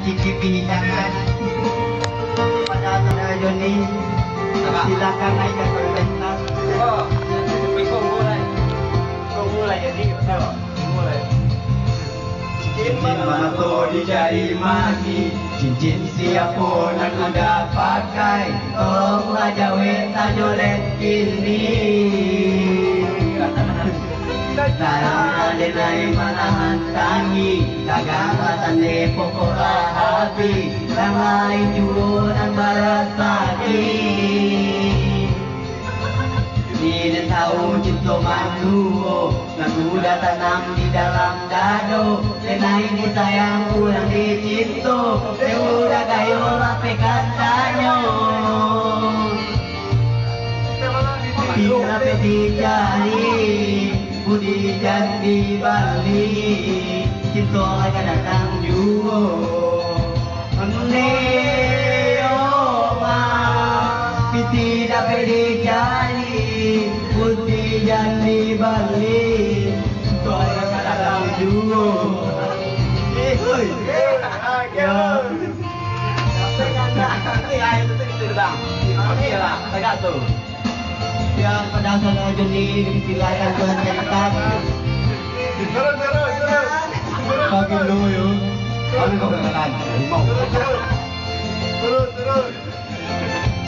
mencicipi hidangan pada saudara Joni. Silakan naikkan ke pentas. Oh, kau mulai jadi mulai. Cincin mato dijari maki, cincin siap pun aku dah pakai. Tolonglah jawe tajolet kini. Tarang denai manahan tangi, kagak de pokora api, yang lain jualan barasaki. Tidak tahu cinta manuo, yang udah tanam di dalam dado. Denai disayang ulang dicinto, udah kayo lape katanya. Tidak dijari, budi jadi Bali, cinta akan datang juga. Tidak dijari, budi jadi Bali, cinta akan datang juga. Yang pada saudara Joni dipersilakan ke pentas. Terus. Bagi dulu yuk. Kami kau berkenan. Mau. Terus.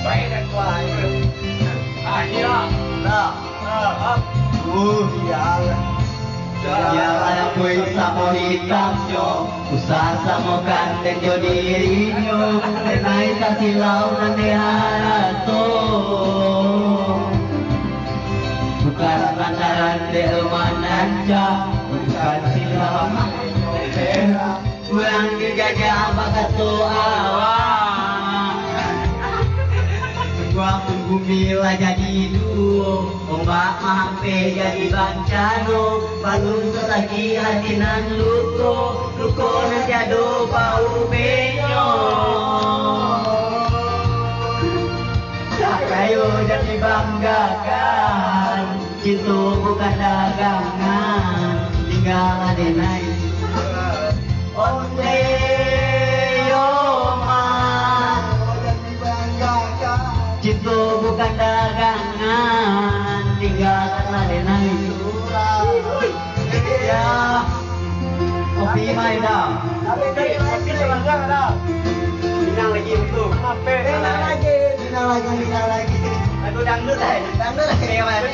Baik dan kuat. Iya. Nah. Ya ada kuih samo hitamnya, usah samo ganteng jo dirinya, denai kasilau nande harato. Bukan lantaran delmananja, bukan silau buang digagah bakat awak. Gua tunggu bila jadi duo, ombak mahampe jadi bancano, balun selagi hatinan luko nantiado bau benyo. Kayo dan dibanggakan, cinta bukan dagangan, tinggal adenai. Onde cinta bukan dagangan, tinggalkan adenai. Ya, kopi mai dah. Minang lagi untuk. Minang lagi. Aku dangdut lah. Dangdut lah. Kayak mana?